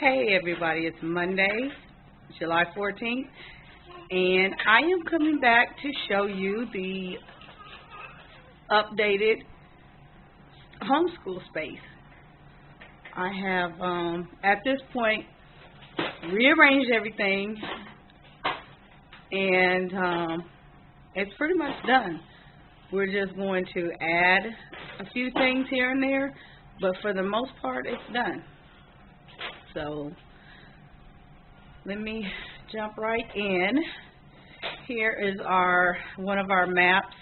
Hey everybody, it's Monday, July 14th, and I am coming back to show you the updated homeschool space. I have, at this point, rearranged everything, and it's pretty much done. We're just going to add a few things here and there, but for the most part, it's done. So let me jump right in. Here is one of our maps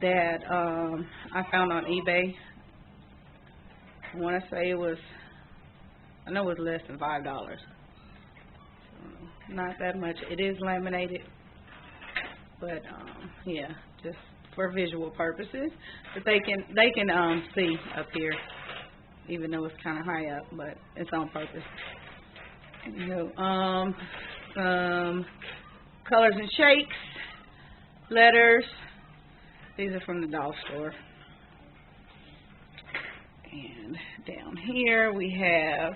that I found on eBay. I want to say I know it was less than $5. So not that much. It is laminated, but yeah, just for visual purposes. But they can see up here, even though it's kind of high up, but it's on purpose. Some colors and shapes, letters. These are from the dollar store. And down here we have,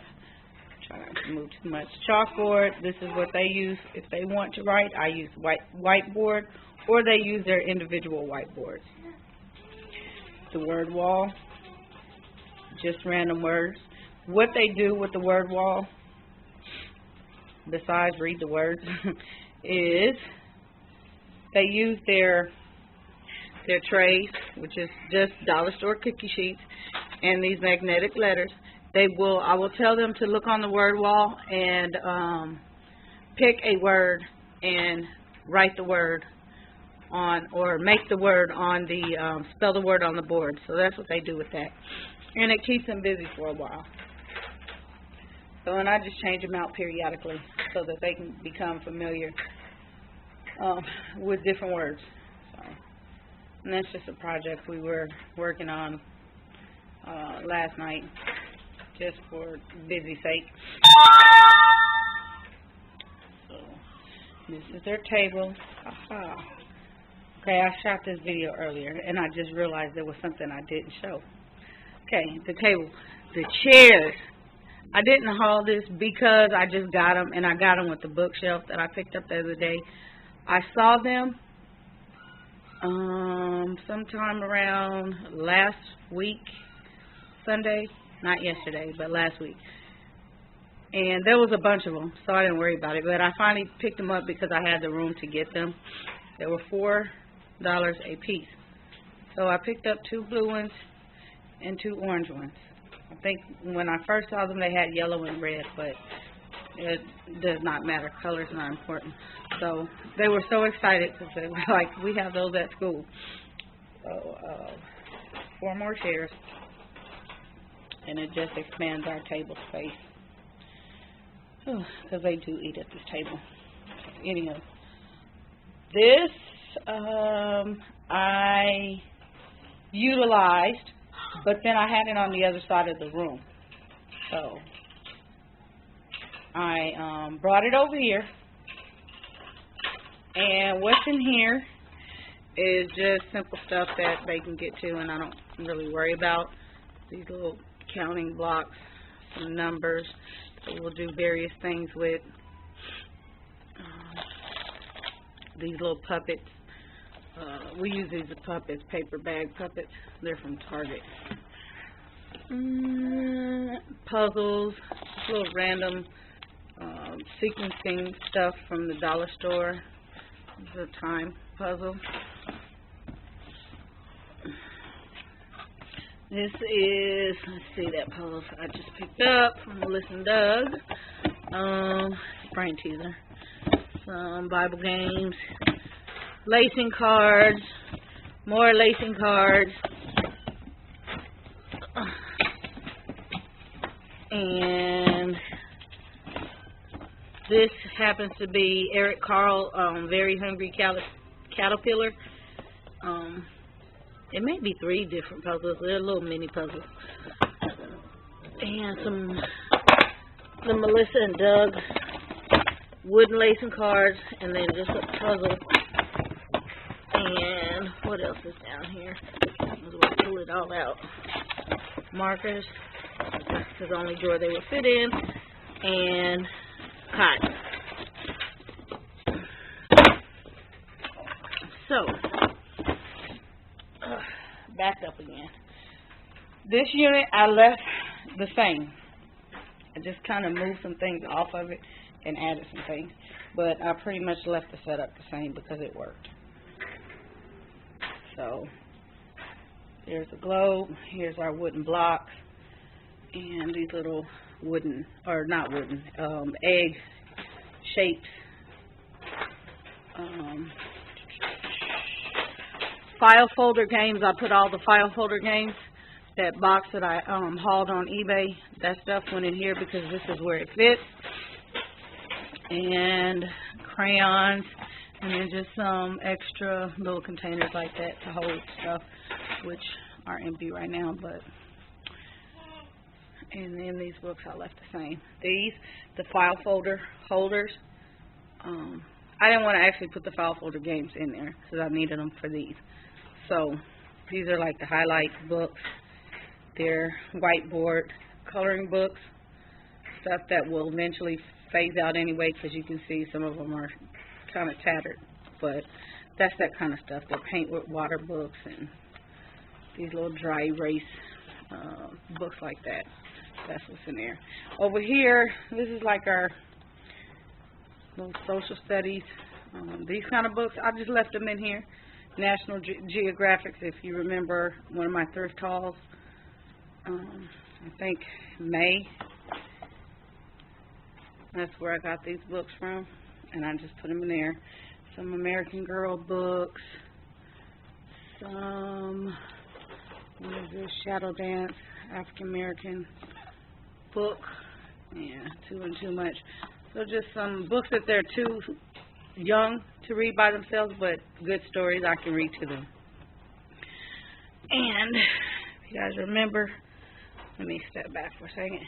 try not to move too much, chalkboard. This is what they use if they want to write. I use whiteboard, or they use their individual whiteboards. The word wall, just random words. What they do with the word wall, besides read the words, is they use their trays, which is just dollar store cookie sheets, and these magnetic letters. I will tell them to look on the word wall and pick a word and write the word on, or make the word on the, spell the word on the board. So that's what they do with that. And it keeps them busy for a while. So, and I just change them out periodically so that they can become familiar with different words. So, and that's just a project we were working on last night, just for busy sake. So, this is their table. Aha. Okay, I shot this video earlier, and I just realized there was something I didn't show. Okay, the table. The chairs. I didn't haul this because I just got them, and I got them with the bookshelf that I picked up the other day. I saw them sometime around last week, Sunday. Not yesterday, but last week. And there was a bunch of them, so I didn't worry about it. But I finally picked them up because I had the room to get them. They were $4 a piece. So I picked up 2 blue ones and 2 orange ones. I think when I first saw them, they had yellow and red, but it does not matter. Color's not important. So they were so excited because they were like, we have those at school. So 4 more chairs, and it just expands our table space. Because they do eat at this table. Anyhow, this I utilized, but then I had it on the other side of the room. So I brought it over here, and what's in here is just simple stuff that they can get to, and I don't really worry about. These little counting blocks, some numbers that we'll do various things with. These little puppets. We use these as puppets, paper bag puppets. They're from Target. Puzzles, just little random sequencing stuff from the dollar store. This is a time puzzle. This is, let's see, that puzzle I just picked up from Melissa and Doug. Brain teaser. Some Bible games. Lacing cards, more lacing cards, and this happens to be Eric Carle, Very Hungry Caterpillar. It may be 3 different puzzles. They're little mini puzzles. And the Melissa and Doug wooden lacing cards, and then just a puzzle. And what else is down here? Might as well pull it all out. Markers. This is the only drawer they would fit in, and cotton. So, back up again. This unit I left the same. I just kind of moved some things off of it and added some things. But I pretty much left the setup the same because it worked. So, here's the globe. Here's our wooden blocks. And these little wooden, or not wooden, egg shapes. File folder games. I put all the file folder games. That box that I hauled on eBay, that stuff went in here because this is where it fits. And crayons, and then just some extra little containers like that to hold stuff, which are empty right now. But and then these books I left the same. These, the file folder holders. I didn't want to actually put the file folder games in there because I needed them for these. So these are like the highlight books. They're whiteboard coloring books, stuff that will eventually phase out anyway because you can see some of them are kind of tattered. But that's that kind of stuff. They're paint with water books and these little dry erase books like that. That's what's in there. Over here, this is like our little social studies. These kind of books, I just left them in here. National Geographic, if you remember one of my thrift hauls. I think May. That's where I got these books from, and I just put them in there. Some American Girl books. Some, what is this? Shadow Dance, African American book. Yeah, two and too much. So just some books that they're too young to read by themselves, but good stories I can read to them. And if you guys remember, let me step back for a second.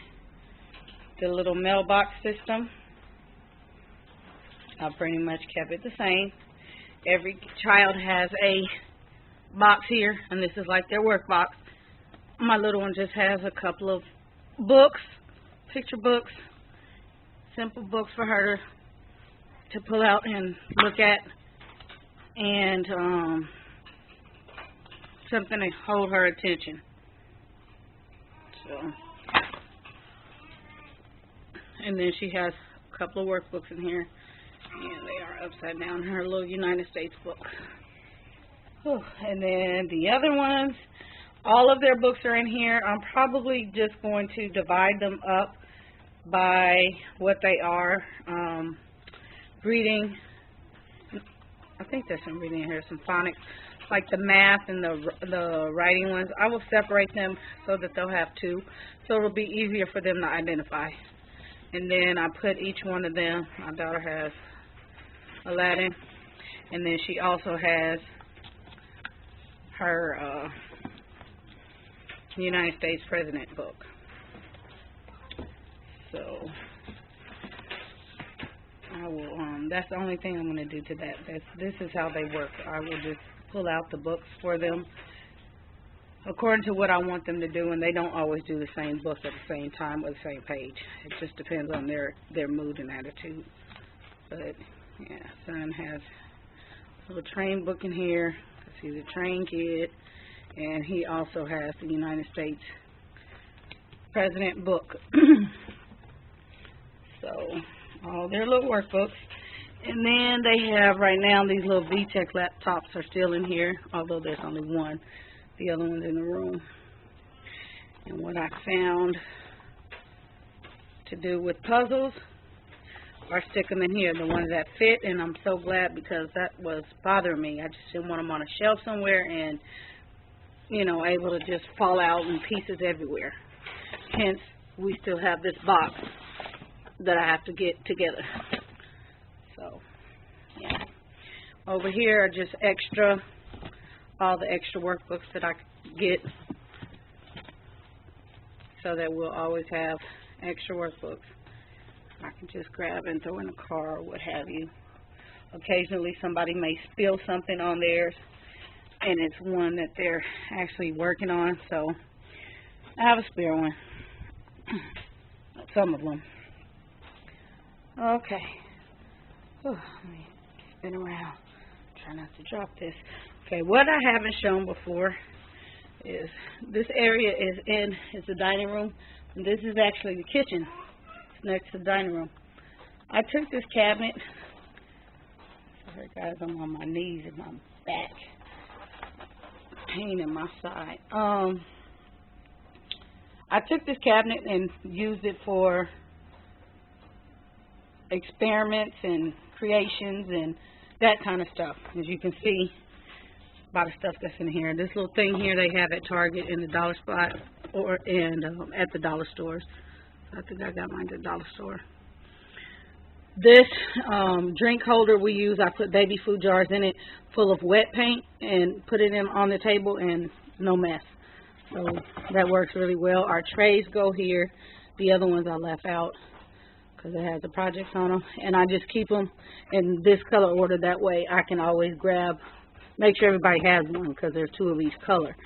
The little mailbox system, I pretty much kept it the same. Every child has a box here, and this is like their work box. My little one just has a couple of books, picture books, simple books for her to pull out and look at, and something to hold her attention. So, and then she has a couple of workbooks in here, and they are upside down, her little United States book. Whew. And then the other ones, all of their books are in here. I'm probably just going to divide them up by what they are. Reading, I think there's some reading in here, some phonics, like the math and the writing ones. I will separate them so that they'll have two, so it'll be easier for them to identify. And then I put each one of them, my daughter has Aladdin, and then she also has her United States President book. So I will, that's the only thing I'm going to do to that. This is how they work. I will just pull out the books for them according to what I want them to do, and they don't always do the same book at the same time or the same page. It just depends on their mood and attitude. But yeah, son has a little train book in here because he's a train kid, and he also has the United States President book. So all their little workbooks. And then they have right now these little VTech laptops are still in here, although there's only one. The other one's in the room. And what I found to do with puzzles are stick them in here, the ones that fit, and I'm so glad because that was bothering me. I just didn't want them on a shelf somewhere and, you know, able to just fall out in pieces everywhere. Hence, we still have this box that I have to get together. So, yeah. Over here are just extra, all the extra workbooks that I get, so that we'll always have extra workbooks. I can just grab and throw in a car or what have you. Occasionally somebody may spill something on theirs, and it's one that they're actually working on, so I have a spare one. Some of them. Okay. Let me spin around. Try not to drop this. Okay, what I haven't shown before is this area is the dining room. And this is actually the kitchen. It's next to the dining room. I took this cabinet. Sorry guys, I'm on my knees and my back. Pain in my side. I took this cabinet and used it for experiments and creations and that kind of stuff. As you can see, a lot of stuff that's in here. This little thing here they have at Target in the dollar spot and at the dollar stores. I think I got mine at the dollar store. This drink holder we use, I put baby food jars in it full of wet paint and put it in on the table and no mess. So that works really well. Our trays go here. The other ones I left out because it has the projects on them. And I just keep them in this color order. That way I can always grab, make sure everybody has one because there's 2 of each color.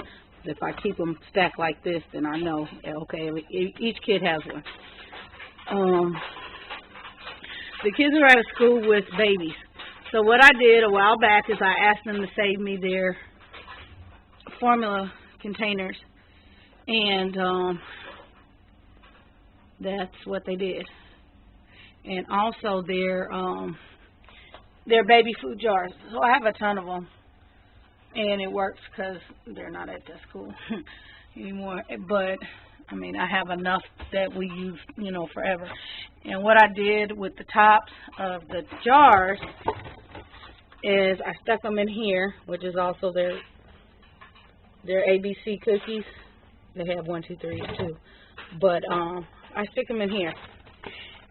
If I keep them stacked like this, then I know, okay, each kid has one. The kids are out of school with babies. So what I did a while back is I asked them to save me their formula containers. And that's what they did. And also their baby food jars. So I have a ton of them. And it works because they're not at the school anymore. But, I mean, I have enough that we use, you know, forever. And what I did with the tops of the jars is I stuck them in here, which is also their ABC cookies. They have 1, 2, 3, and 2. But I stick them in here.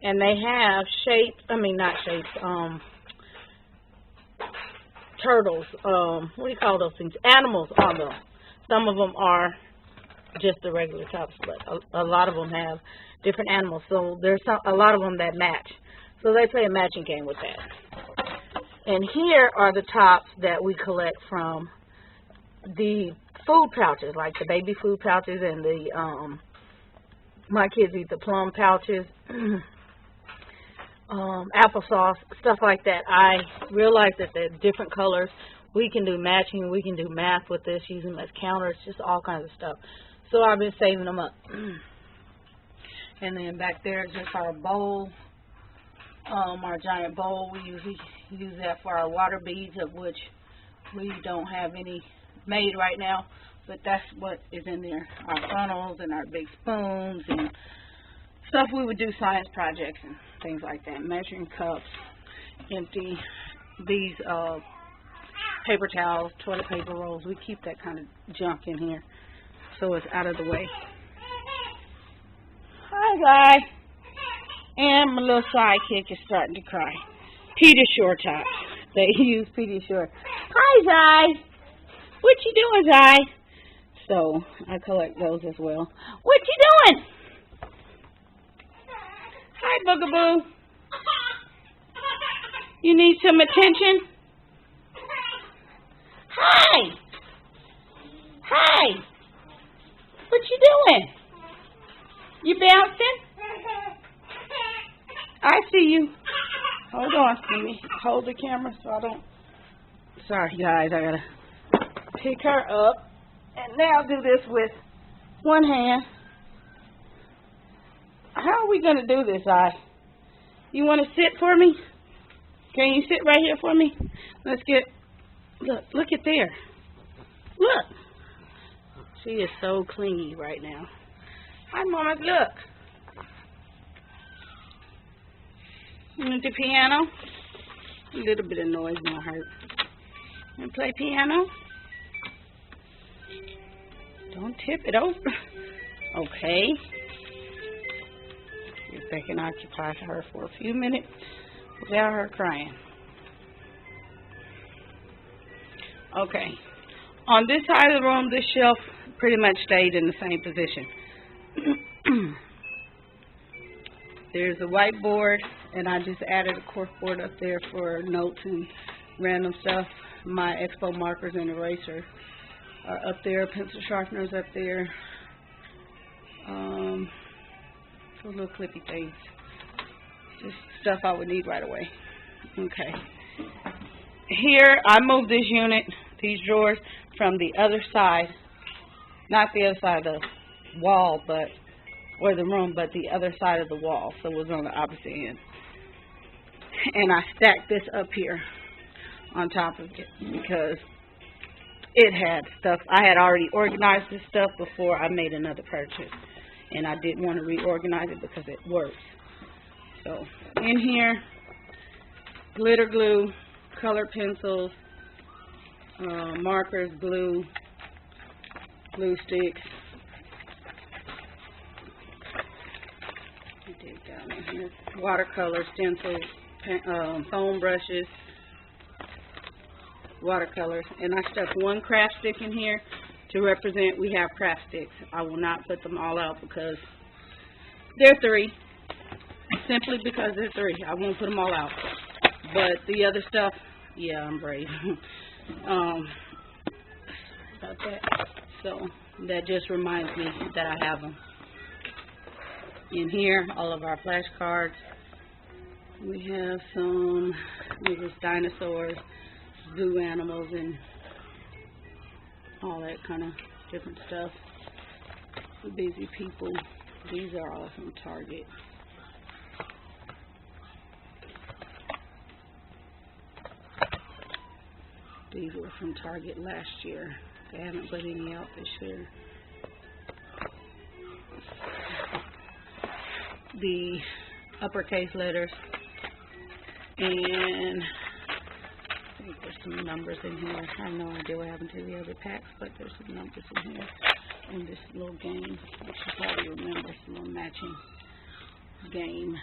And they have shapes, I mean, not shapes, turtles, what do you call those things? Animals on them. Some of them are just the regular tops, but a lot of them have different animals. So there's a lot of them that match. So they play a matching game with that. And here are the tops that we collect from the food pouches, like the baby food pouches and the, my kids eat the plum pouches, applesauce, stuff like that. I realized that they're different colors. We can do matching. We can do math with this, use them as counters, just all kinds of stuff. So I've been saving them up. And then back there is just our bowl, our giant bowl. We usually use that for our water beads, of which we don't have any made right now, but that's what is in there. Our funnels and our big spoons and stuff we would do science projects and things like that. Measuring cups, empty, these paper towels, toilet paper rolls. We keep that kind of junk in here so it's out of the way. Hi, guys. And my little sidekick is starting to cry. Pediasure tops. They use Pediasure. Hi, Zai. What you doing, Zai? So I collect those as well. What you doing? Hi, Boogaboo. You need some attention? Hi. Hi. What you doing? You bouncing? I see you. Hold on. Let me hold the camera so I don't. Sorry, guys. I gotta pick her up. And now do this with one hand. How are we going to do this, You want to sit for me? Can you sit right here for me? Let's get, look at there. Look. She is so clingy right now. Hi, Mama, look. You want the piano? A little bit of noise won't hurt. You want to play piano? Don't tip it over. Okay. See if they can occupy her for a few minutes without her crying. Okay. On this side of the room, this shelf pretty much stayed in the same position. There's a whiteboard, and I just added a corkboard up there for notes and random stuff. My Expo markers and eraser are up there, pencil sharpeners up there. So little clippy things. Just stuff I would need right away. Okay. Here, I moved this unit, these drawers, from the other side. Not the other side of the wall, or the room, but the other side of the wall. So it was on the opposite end. And I stacked this up here on top of it because it had stuff. I had already organized this stuff before I made another purchase. And I didn't want to reorganize it because it works. So in here, glitter glue, color pencils, markers, glue sticks. Down in here. Watercolor stencils, foam brushes, watercolors, and I stuck one craft stick in here to represent we have craft sticks. I will not put them all out because they're 3. Simply because they're 3. I won't put them all out. But the other stuff, yeah, I'm brave. About that. So that just reminds me that I have them. In here, all of our flashcards. We have some dinosaurs, zoo animals, and all that kind of different stuff. Busy people. These are all from Target. These were from Target last year. They haven't put any out this year. The uppercase letters, and I think there's some numbers in here. I have no idea what happened to the other packs, but there's some numbers in here. And this little game, which you probably remember, some little matching game.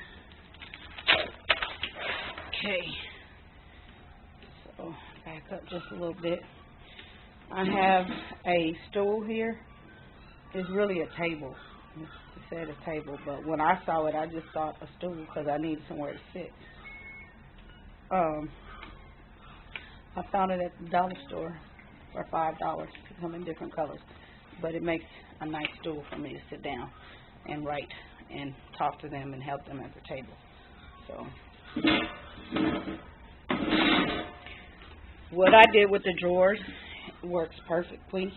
Okay, so back up just a little bit. I have a stool here. It's really a table. It said a table, but when I saw it, I just thought a stool because I needed somewhere to sit. I found it at the dollar store for $5. They come in different colors, but it makes a nice stool for me to sit down and write and talk to them and help them at the table. So what I did with the drawers works perfectly.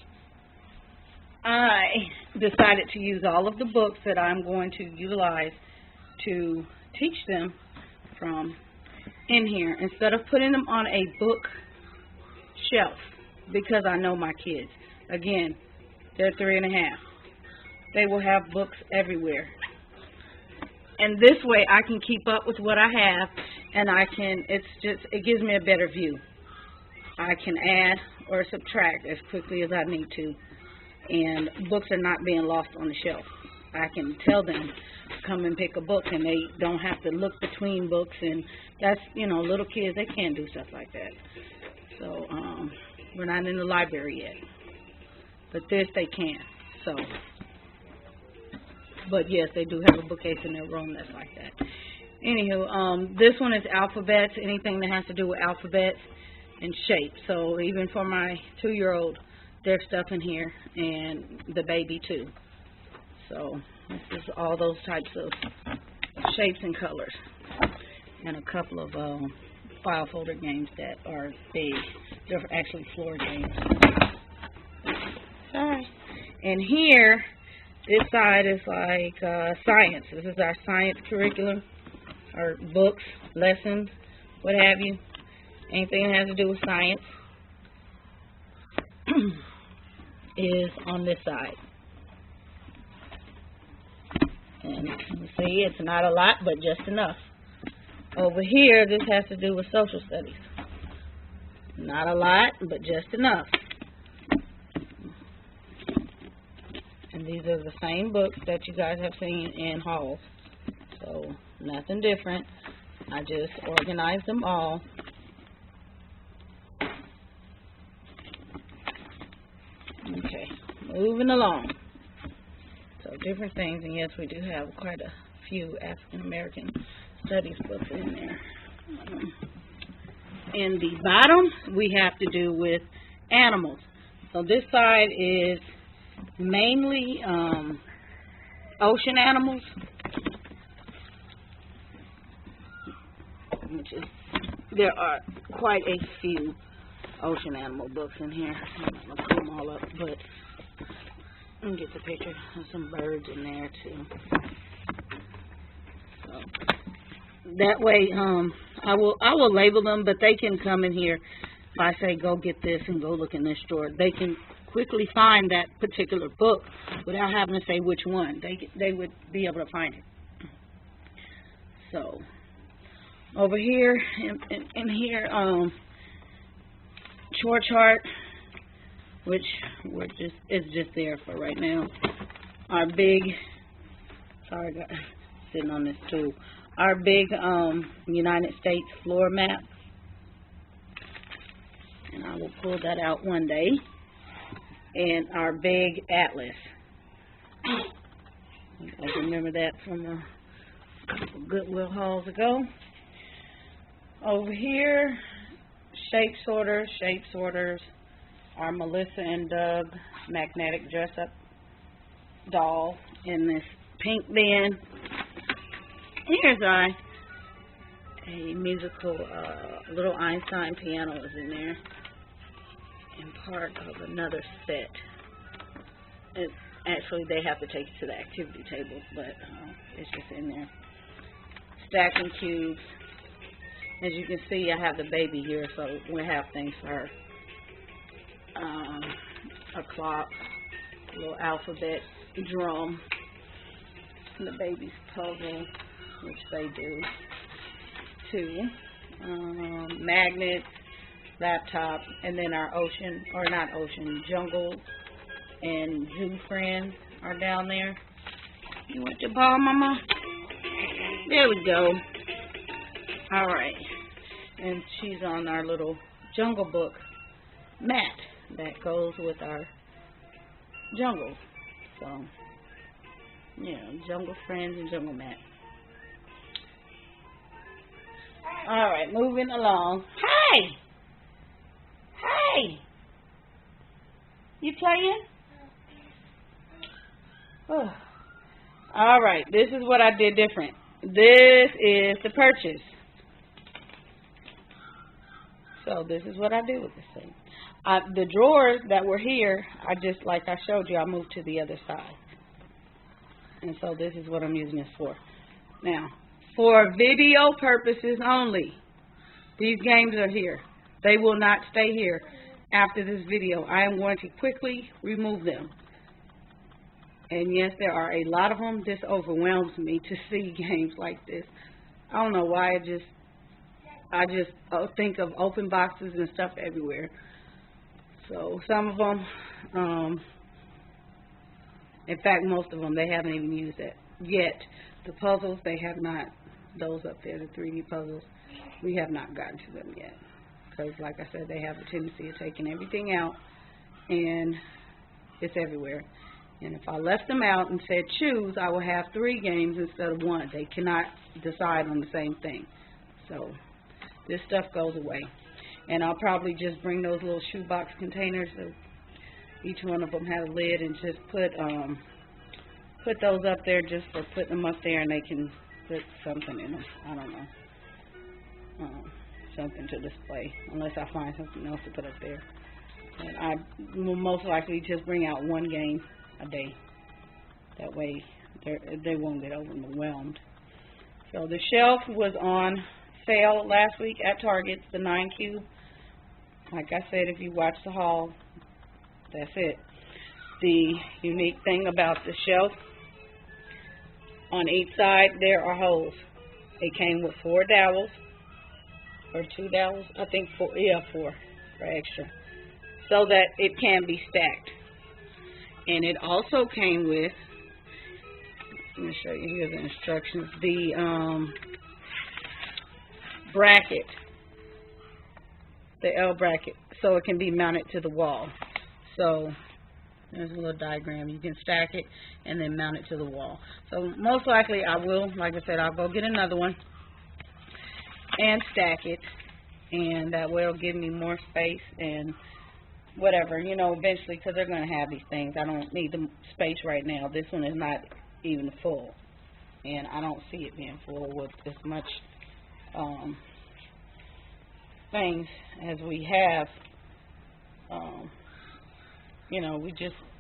I decided to use all of the books that I'm going to utilize to teach them from in here instead of putting them on a book shelf because I know my kids. Again, they're 3.5. They will have books everywhere. And this way I can keep up with what I have, and it gives me a better view. I can add or subtract as quickly as I need to. And books are not being lost on the shelf. I can tell them to come and pick a book, and they don't have to look between books. And that's, little kids, they can't do stuff like that. So we're not in the library yet. But this, they can. So, but yes, they do have a bookcase in their room that's like that. Anywho, this one is alphabets, anything that has to do with alphabets and shapes. So even for my 2-year-old, there's stuff in here, and the baby too. So this is all those types of shapes and colors, and a couple of file folder games that are big. They're actually floor games. Sorry. And here, this side is like science. This is our science curriculum, or books, lessons, what have you. Anything that has to do with science is on this side. And you see, it's not a lot, but just enough. Over here, this has to do with social studies. Not a lot, but just enough. And these are the same books that you guys have seen in hauls. So, nothing different. I just organized them all. Okay, moving along. So different things, and yes, we do have quite a few African American studies books in there. In the bottom, we have to do with animals. So this side is mainly ocean animals. which is, there are quite a few ocean animal books in here. I'm not going to put them all up, but you can get the picture of some birds in there too. So that way, I will label them, but they can come in here. If I say go get this and go look in this drawer, they can quickly find that particular book without having to say which one. They would be able to find it. So over here in here, chore chart, which is just there for right now. Our big, sorry, I got sitting on this tool. Our big United States floor map, and I will pull that out one day. And our big atlas. I remember that from a couple Goodwill hauls ago. Over here, shape sorters, our Melissa and Doug magnetic dress-up doll in this pink bin. Here's a musical little Einstein piano is in there, and part of another set. Actually, they have to take it to the activity table, but it's just in there. Stacking cubes. As you can see, I have the baby here, so we have things for her. A clock, a little alphabet drum, and the baby's puzzle, which they do too. Magnets, laptop, and then our jungle and zoo friends are down there. You want your ball, Mama? There we go. All right. And she's on our little Jungle Book mat that goes with our jungle. So, yeah, jungle friends and jungle mat. All right, moving along. Hey! Hey! You playing? Oh. All right, this is what I did different. This is the purchase. So this is what I did with this thing. The drawers that were here, like I showed you, I moved to the other side. And so this is what I'm using this for. Now, for video purposes only, these games are here. They will not stay here after this video. I am going to quickly remove them. And yes, there are a lot of them. This overwhelms me to see games like this. I don't know why. I just think of open boxes and stuff everywhere. So some of them, in fact, most of them, they haven't even used it yet. The puzzles, they have not. Those up there, the 3D puzzles, we have not gotten to them yet. Because, like I said, they have a tendency of taking everything out, and it's everywhere. And if I left them out and said choose, I will have 3 games instead of 1. They cannot decide on the same thing. So this stuff goes away. And I'll probably just bring those little shoebox containers. So each one of them has a lid, and just put those up there just for putting them up there, and they can put something in them. I don't know. Something to display, unless I find something else to put up there. And I will most likely just bring out 1 game a day. That way they won't get overwhelmed. So the shelf was on sale last week at Target, the 9 cube. Like I said, if you watch the haul, that's it. The unique thing about the shelf, on each side there are holes. It came with 4 dowels, or 2 dowels, I think 4 for extra, so that it can be stacked. And it also came with, let me show you here the instructions, the bracket, the L bracket, so it can be mounted to the wall. So there's a little diagram. You can stack it and then mount it to the wall. So most likely I will, like I said, I'll go get another one and stack it, and that way it'll give me more space and whatever, you know, eventually, because they're going to have these things. I don't need the space right now. This one is not even full, and I don't see it being full with as much things as we have. You know,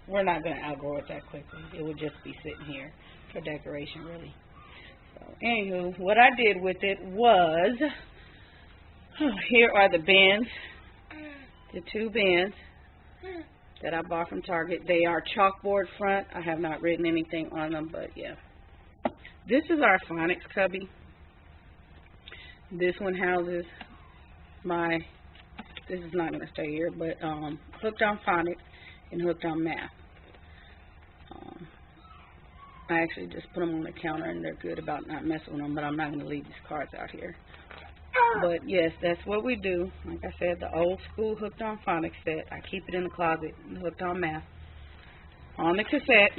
we're not going to outgrow it that quickly. It would just be sitting here for decoration, really. So, anywho, what I did with it was, here are the bins, the 2 bins that I bought from Target. They are chalkboard front. I have not written anything on them, but yeah. This is our phonics cubby. This one houses this is not going to stay here, but hooked on phonics and hooked on math. I actually just put them on the counter, and they're good about not messing with them, but I'm not going to leave these cards out here. But yes, that's what we do. Like I said, the old school hooked on phonics set. I keep it in the closet, hooked on math, on the cassette.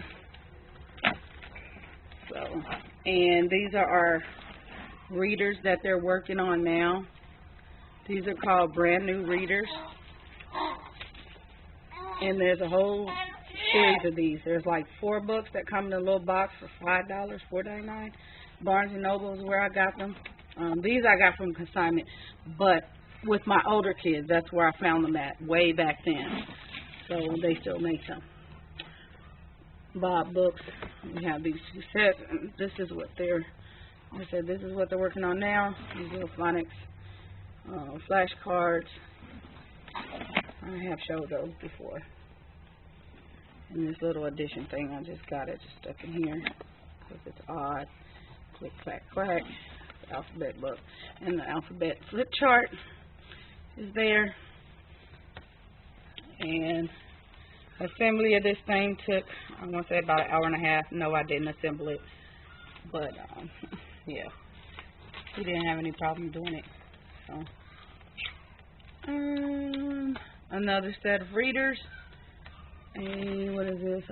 So, and these are our readers that they're working on now. These are called brand new readers. And there's a whole series of these. There's like 4 books that come in a little box for $5, $4.99. Barnes & Noble is where I got them. These I got from consignment, but with my older kids, that's where I found them at, way back then. So they still make them. Bob Books. We have these 2 sets, and this is what this is what they're working on now. These little phonics flashcards. I have showed those before. And this little addition thing, I just got it just stuck in here because it's odd. Click, clack, clack. The alphabet book. And the alphabet flip chart is there. And assembly of this thing took, I'm going to say, about an hour and a half. No, I didn't assemble it. But, yeah. He didn't have any problem doing it. So, another set of readers. And what is this?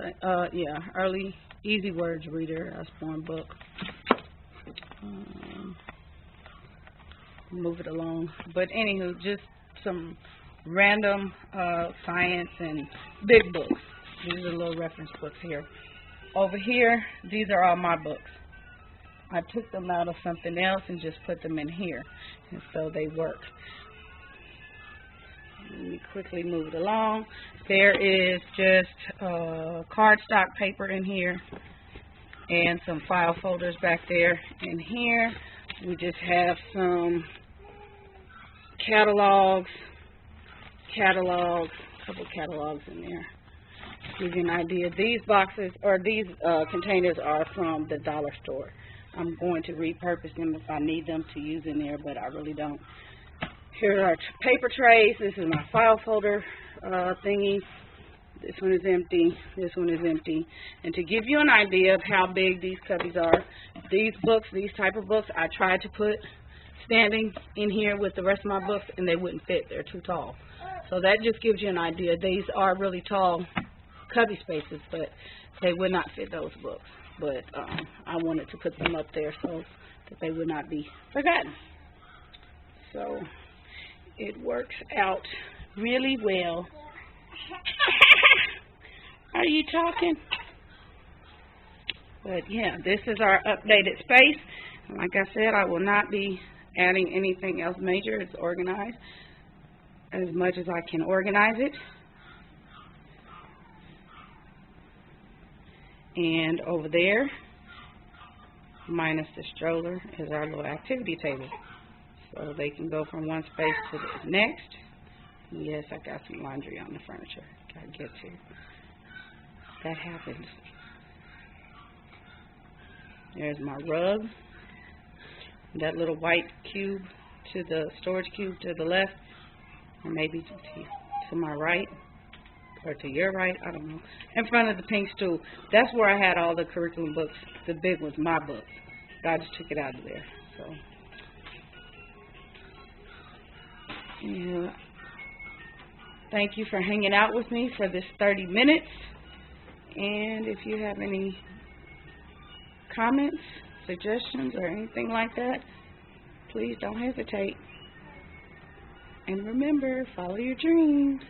Yeah, early easy words reader, Usborne book. Move it along. But anywho, just some random science and big books. These are little reference books here. Over here, these are all my books. I took them out of something else and just put them in here, and so they work. Let me quickly move it along. There is just cardstock paper in here and some file folders back there. In here, we just have some catalogs, a couple catalogs in there. Give you an idea. These boxes, or these containers, are from the dollar store. I'm going to repurpose them if I need them to use in there, but I really don't. Here are paper trays. This is my file folder thingy. This one is empty. This one is empty. And to give you an idea of how big these cubbies are, these books, these type of books, I tried to put standing in here with the rest of my books, and they wouldn't fit. They're too tall. So that just gives you an idea. These are really tall cubby spaces, but they would not fit those books. But I wanted to put them up there so that they would not be forgotten. So it works out really well. Are you talking? But yeah, this is our updated space. Like I said, I will not be adding anything else major. It's organized as much as I can organize it. And over there, minus the stroller, is our little activity table. So they can go from one space to the next. Yes, I got some laundry on the furniture. Gotta get to. That happens. There's my rug. That little white cube to the storage cube to the left, or maybe to my right, or to your right, I don't know. In front of the pink stool. That's where I had all the curriculum books. The big ones, my books. I just took it out of there. So, yeah. Thank you for hanging out with me for this 30 minutes. And if you have any comments, suggestions, or anything like that, please don't hesitate. And remember, follow your dreams.